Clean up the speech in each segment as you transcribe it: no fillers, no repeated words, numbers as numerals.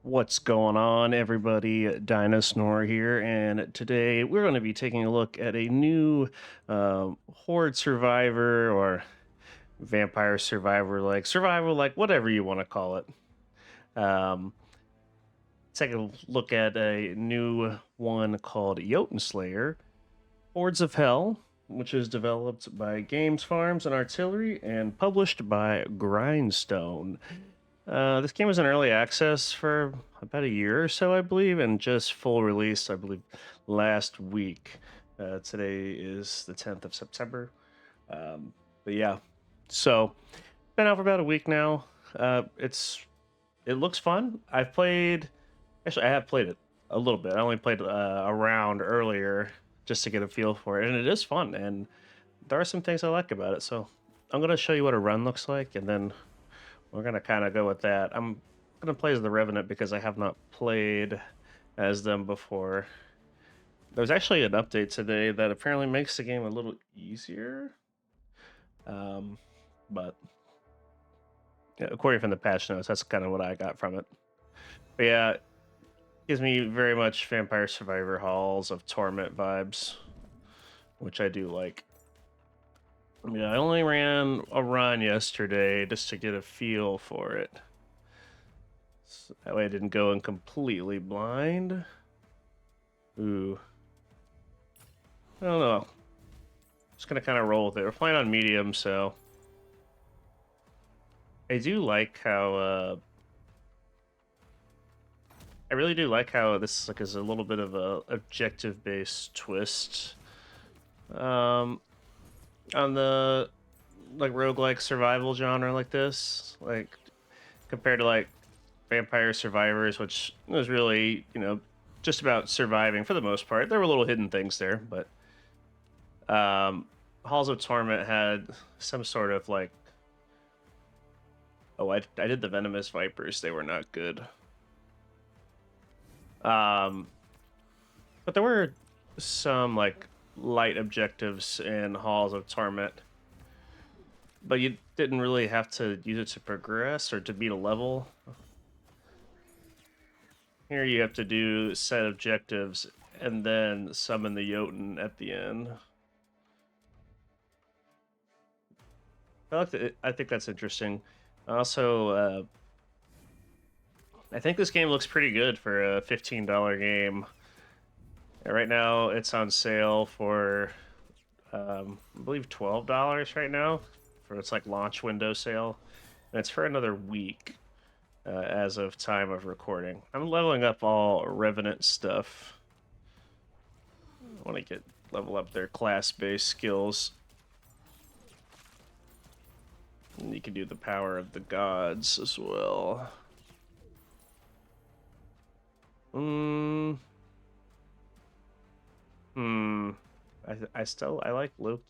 What's going on, everybody? Dinosnor here, and today we're going to be taking a look at a new Horde Survivor or Vampire Survivor, like Survival, like whatever you want to call it. Um, Take a look at a new one called Jotun Slayer, Hordes of Hell, which is developed by Games Farms and Artillery and published by Grindstone. This game was in early access for about a year or so, I believe, and just full release, I believe, last week. Today is the 10th of September. But yeah, so been out for about a week now. It looks fun. I have played it a little bit. I only played a round earlier just to get a feel for it, and it is fun. And there are some things I like about it. So I'm gonna show you what a run looks like, and then we're gonna kind of go with that. I'm gonna play as the Revenant because I have not played as them before. There's actually an update today that apparently makes the game a little easier. Um, but yeah, according from the patch notes, that's kind of what I got from it. But yeah, it gives me very much Vampire Survivor Halls of Torment vibes, which I do like. Yeah, I only ran a run yesterday just to get a feel for it. So that way I didn't go in completely blind. Ooh. I don't know. Just gonna kind of roll with it. We're playing on medium, so I do like how I really do like how this like is a little bit of a objective based twist um on the like roguelike survival genre like this, like compared to like Vampire Survivors, which was really, just about surviving for the most part. There were little hidden things there, but Halls of Torment had some sort of like, oh, I did the Venomous Vipers. They were not good. Um, but there were some like light objectives in Halls of Torment, but you didn't really have to use it to progress or to beat a level. Here you have to do set objectives and then summon the Jotun at the end. I think that's interesting. Also, I think this game looks pretty good for a $15 game. Right now, it's on sale for, I believe, $12 right now for its like launch window sale, and it's for another week as of time of recording. I'm leveling up all Revenant stuff. I want to level up their class-based skills. And you can do the power of the gods as well. Hmm. Hmm. I like Loki.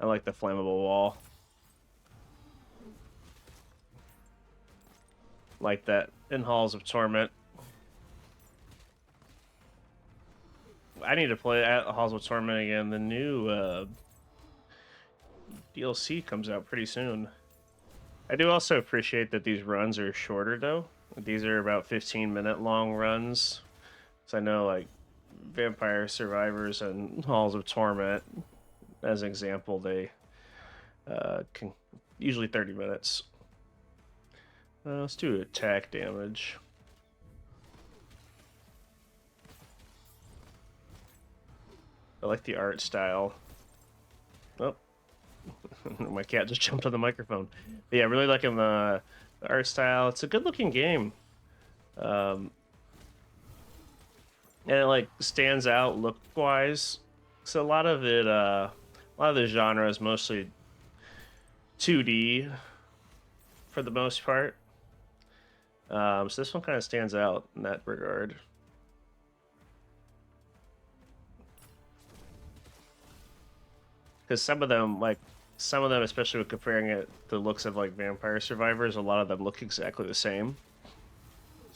I like the flammable wall. Like that in Halls of Torment. I need to play at Halls of Torment again. The new DLC comes out pretty soon. I do also appreciate that these runs are shorter though. These are about 15-minute long runs. So I know like Vampire Survivors and Halls of Torment, as an example, they can usually 30 minutes. Let's do attack damage. I like the art style. Oh, my cat just jumped on the microphone. But yeah, really liking the art style. It's a good looking game. Um, and it like stands out look wise. So a lot of the genre is mostly 2D for the most part. So this one kind of stands out in that regard. Because some of them, especially with comparing it to the looks of like Vampire Survivors, a lot of them look exactly the same.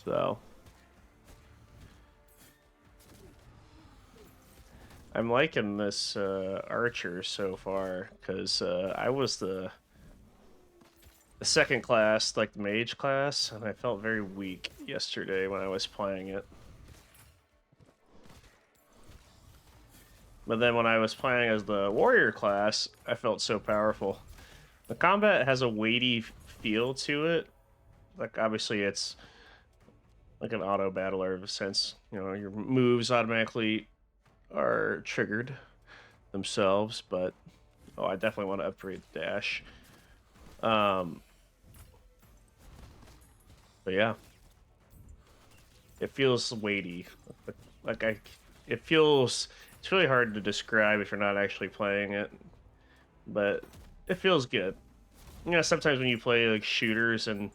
So I'm liking this Archer so far because the second class, like the mage class, and I felt very weak yesterday when I was playing it. But then when I was playing as the warrior class, I felt so powerful. The combat has a weighty feel to it. Like, obviously, it's like an auto battler of a sense. You know, your moves automatically are triggered themselves, but oh, I definitely want to upgrade the dash. Um, but yeah, it feels weighty. Like it feels. It's really hard to describe if you're not actually playing it, but it feels good. You know, sometimes when you play like shooters and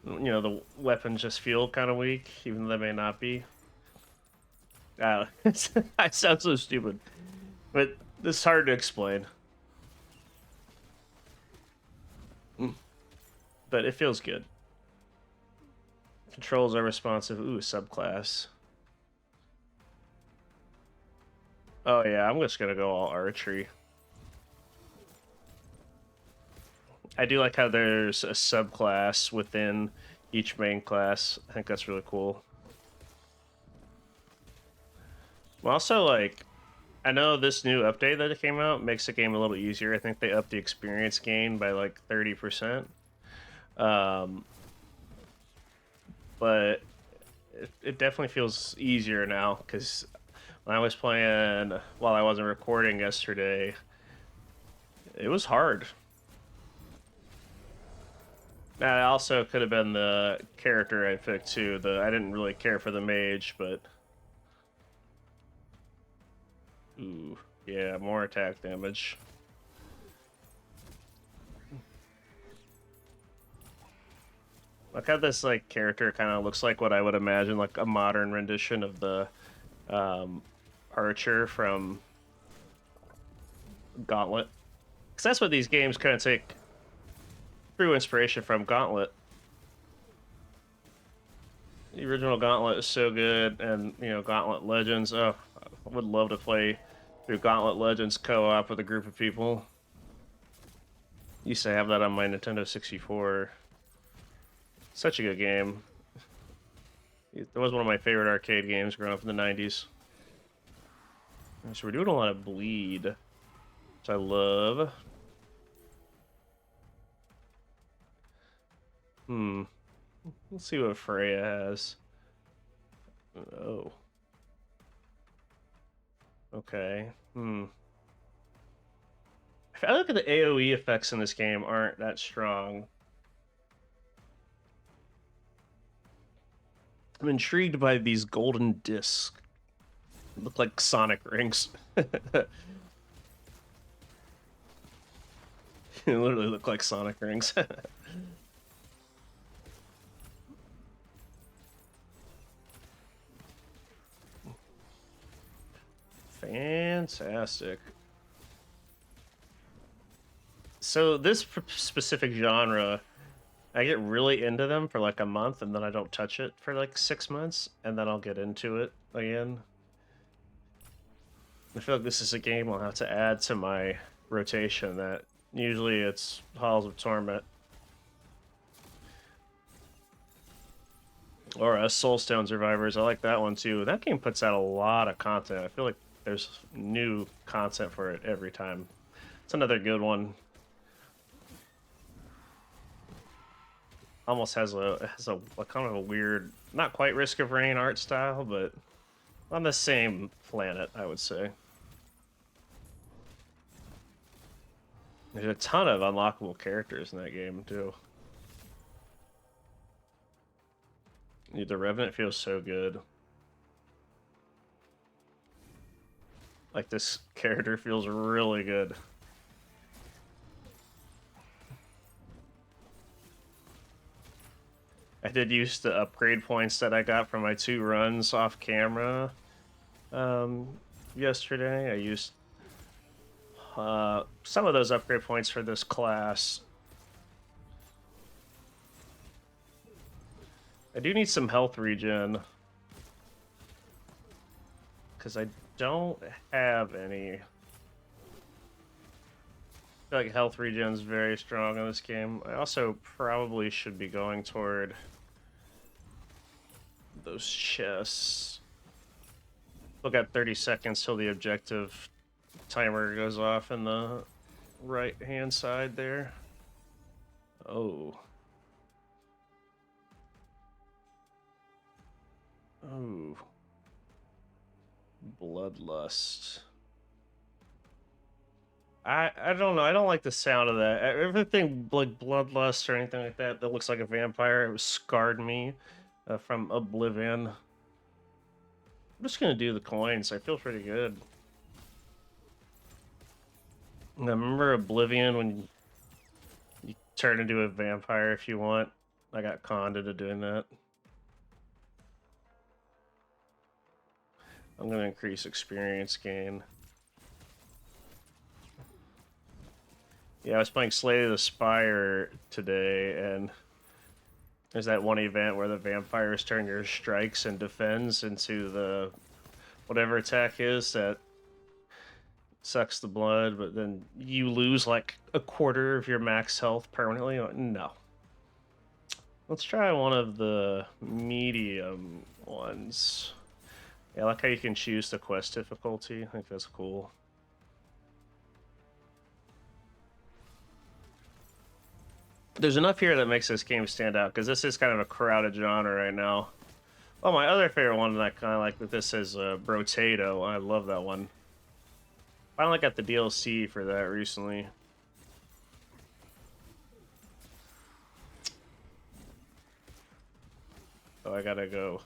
the weapons just feel kind of weak, even though they may not be. I sound so stupid, but this is hard to explain. But it feels good. Controls are responsive. Ooh, subclass. Oh yeah, I'm just gonna go all archery. I do like how there's a subclass within each main class. I think that's really cool. Well, also, like, I know this new update that came out makes the game a little easier. I think they upped the experience gain by like 30%. But it definitely feels easier now because when I was playing while I wasn't recording yesterday, it was hard. That also could have been the character I picked too. I didn't really care for the mage, but ooh, yeah, more attack damage. Look how this like character kind of looks like what I would imagine like a modern rendition of the archer from Gauntlet. Because that's what these games kind of take true inspiration from. Gauntlet. The original Gauntlet is so good, and Gauntlet Legends. Oh, I would love to play through Gauntlet Legends co-op with a group of people. Used to have that on my Nintendo 64. Such a good game. It was one of my favorite arcade games growing up in the 90s. So we're doing a lot of bleed, which I love. Let's see what Freya has. Oh. Okay. I feel like the AoE effects in this game aren't that strong. I'm intrigued by these golden discs. They look like Sonic rings. They literally look like Sonic rings. Fantastic. So this specific genre, I get really into them for like a month and then I don't touch it for like 6 months and then I'll get into it again. I feel like this is a game I'll have to add to my rotation. That usually it's Halls of Torment or Soulstone Survivors. I like that one too. That game puts out a lot of content. I feel like there's new content for it every time. It's another good one. Almost has a kind of a weird, not quite Risk of Rain art style, but on the same planet, I would say. There's a ton of unlockable characters in that game too. The Revenant feels so good. Like, this character feels really good. I did use the upgrade points that I got from my 2 runs off camera yesterday. I used some of those upgrade points for this class. I do need some health regen, because I don't have any. feel like health regen is very strong in this game. I also probably should be going toward those chests. Still got 30 seconds till the objective timer goes off in the right-hand side there. Oh. Oh. Bloodlust. I don't know. I don't like the sound of that. Everything like bloodlust or anything like that that looks like a vampire, it scarred me from Oblivion. I'm just gonna do the coins. I feel pretty good. And I remember Oblivion when you turn into a vampire if you want. I got conned into doing that. I'm gonna increase experience gain. Yeah, I was playing Slay the Spire today, and there's that one event where the vampires turn your strikes and defends into the whatever attack is that sucks the blood, but then you lose like a quarter of your max health permanently. No. Let's try one of the medium ones. Yeah, I like how you can choose the quest difficulty. I think that's cool. There's enough here that makes this game stand out, because this is kind of a crowded genre right now. Oh, my other favorite one that I kind of like with this is Brotato. I love that one. Finally got the DLC for that recently. Oh, I gotta go.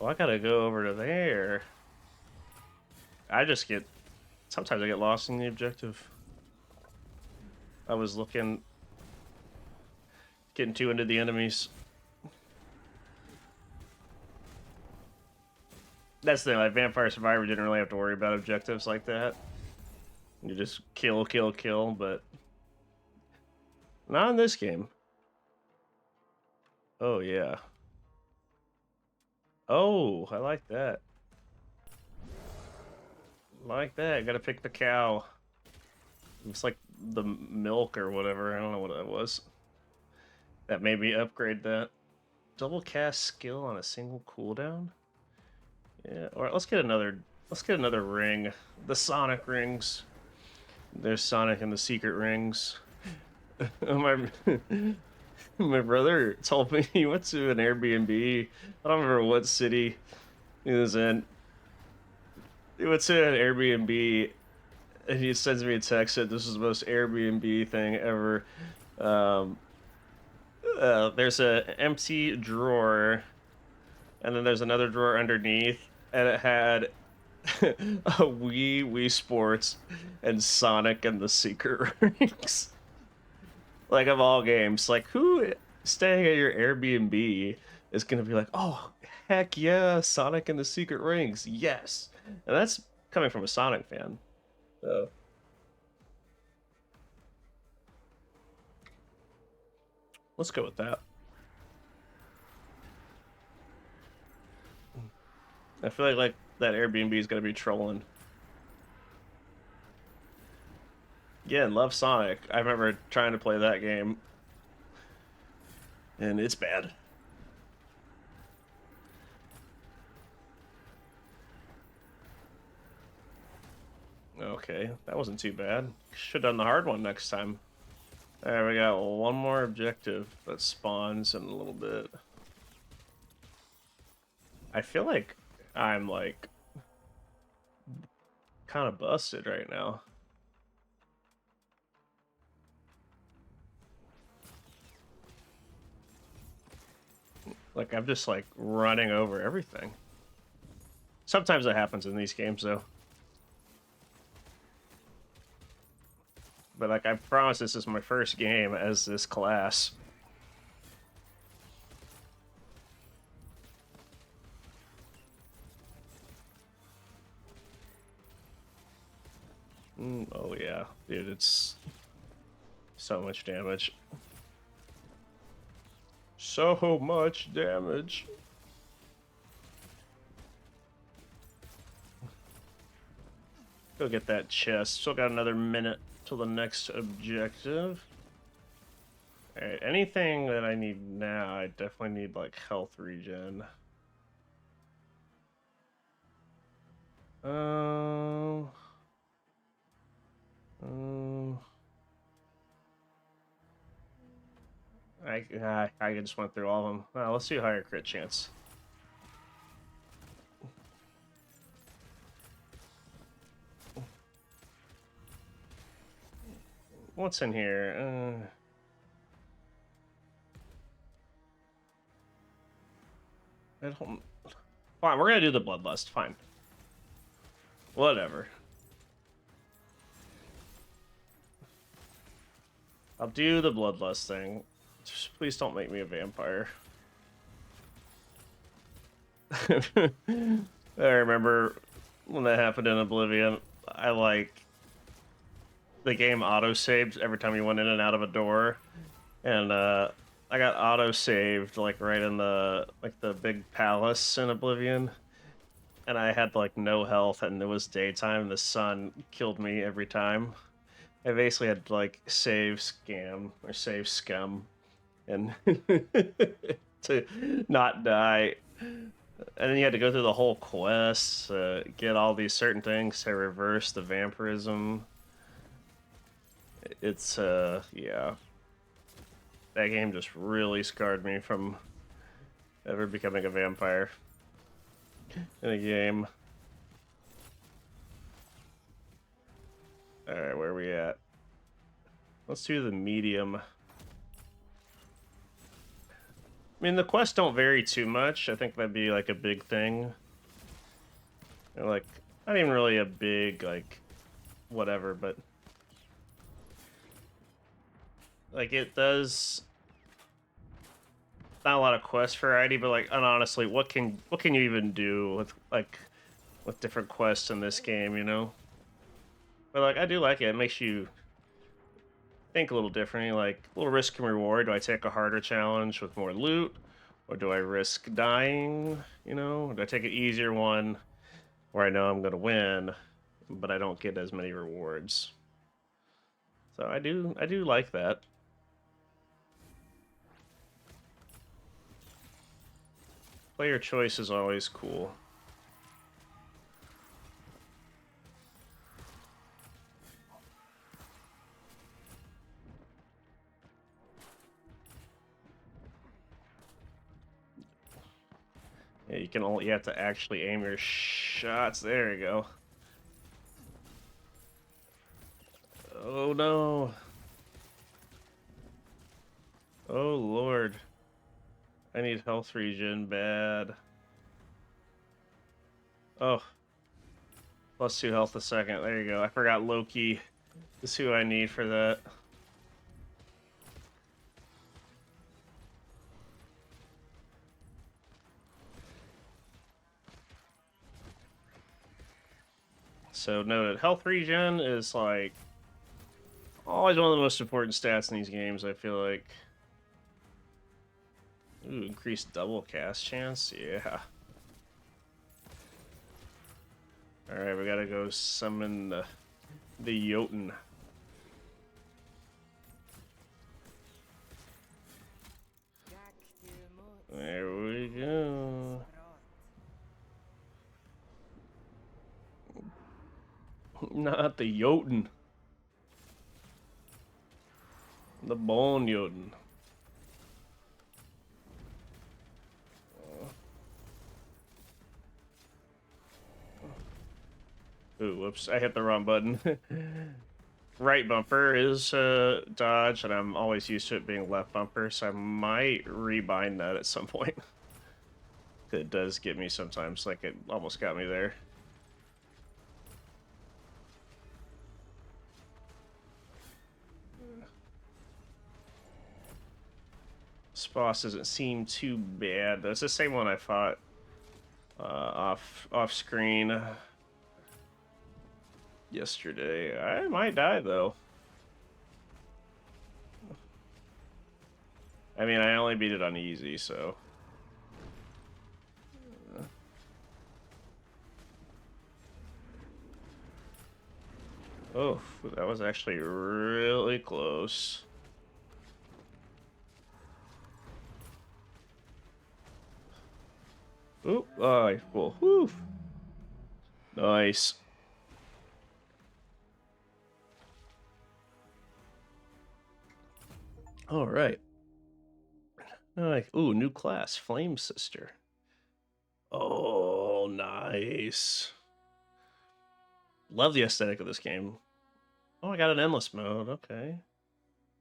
Oh, I gotta go over to there. I just get... Sometimes I get lost in the objective. I was looking... Getting too into the enemies. That's the thing, like Vampire Survivor didn't really have to worry about objectives like that. You just kill, kill, kill, but... Not in this game. Oh, yeah. Oh, I like that. Like that. Gotta pick the cow. It's like the milk or whatever. I don't know what that was. That made me upgrade that. Double cast skill on a single cooldown? Yeah, alright, let's get another ring. The Sonic rings. There's Sonic and the secret rings. my my brother told me he went to an Airbnb. I don't remember what city he was in. He went to an Airbnb and he sends me a text that this is the most Airbnb thing ever. Um, there's an empty drawer, and then there's another drawer underneath, and it had a Wii Sports and Sonic and the Secret Rings. Like, of all games, like, who staying at your Airbnb is gonna be like, oh, heck yeah, Sonic and the Secret Rings, yes. And that's coming from a Sonic fan. So. Let's go with that. I feel like that Airbnb is gonna be trolling. Yeah, and love Sonic. I remember trying to play that game, and it's bad. Okay, that wasn't too bad. Should have done the hard one next time. Alright, we got one more objective that spawns in a little bit. I feel like I'm like kind of busted right now. Like, I'm just like running over everything. Sometimes it happens in these games though. But like, I promise this is my first game as this class. Oh yeah, dude, it's so much damage. so much damage. Go get that chest. Still got another minute till the next objective. Alright, anything that I need now, I definitely need, like, health regen. Um... I just went through all of them. Let's do higher crit chance. What's in here? I don't... Fine, we're gonna do the bloodlust. Fine. Whatever. I'll do the bloodlust thing. Just please don't make me a vampire. I remember when that happened in Oblivion. The game auto-saved every time you went in and out of a door. And I got auto-saved like right in the big palace in Oblivion. And I had like no health and it was daytime. The sun killed me every time. I basically had to like save scum and to not die. And then you had to go through the whole quest, get all these certain things to reverse the vampirism. It's, yeah. That game just really scarred me from ever becoming a vampire in a game. Alright, where are we at? Let's do the medium. I mean, the quests don't vary too much. I think that'd be, like, a big thing. They're, like, not even really a big, like, whatever, but... Like, it does... Not a lot of quest variety, but, like, and honestly, what can you even do with, like, with different quests in this game, you know? But, like, I do like it. It makes you think a little differently, like, a little risk and reward. Do I take a harder challenge with more loot? Or do I risk dying, you know? Or do I take an easier one where I know I'm going to win, but I don't get as many rewards? So I do like that. Player choice is always cool. Yeah, you have to actually aim your shots. There you go. Oh no. Oh lord. I need health regen bad. Oh. +2 health a second. There you go. I forgot Loki is who I need for that. So noted, health regen is like always one of the most important stats in these games, I feel like. Ooh, increased double cast chance? Yeah. Alright, we gotta go summon the Jotun. There we go. Not the Jotun. The Bone Jotun. Ooh, whoops, I hit the wrong button. Right bumper is dodge, and I'm always used to it being left bumper, so I might rebind that at some point. It does get me sometimes, like it almost got me there. This boss doesn't seem too bad. That's the same one I fought off screen yesterday. I might die though. I mean, I only beat it on easy, so. Oh, that was actually really close. Oop, well, whew. Nice. All right. Ooh, new class, Flame Sister. Oh, nice. Love the aesthetic of this game. Oh, I got an endless mode. Okay.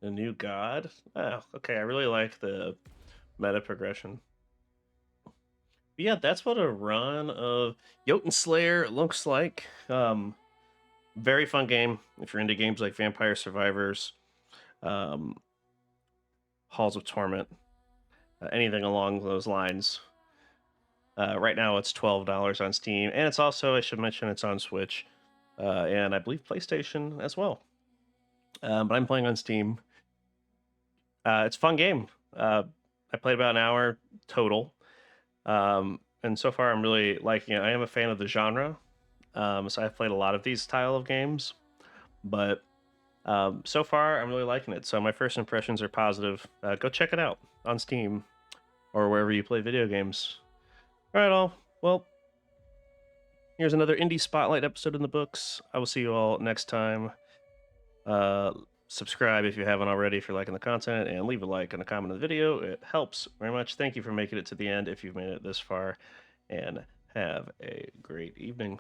The new god. Oh, okay. I really like the meta progression. But yeah, that's what a run of Jotun Slayer looks like. Very fun game if you're into games like Vampire Survivors, um, Halls of Torment, anything along those lines. Right now, it's $12 on Steam, and it's also, I should mention, it's on Switch, and I believe PlayStation as well. But I'm playing on Steam. It's a fun game. I played about an hour total, and so far I'm really liking it. I am a fan of the genre, so I've played a lot of these style of games, but so far I'm really liking it. So my first impressions are positive. Go check it out on Steam or wherever you play video games. All right, all. Well, here's another Indie Spotlight episode in the books. I will see you all next time. Uh, Subscribe if you haven't already if you're liking the content, and leave a like and a comment on the video. It helps very much. Thank you for making it to the end if you've made it this far, and have a great evening.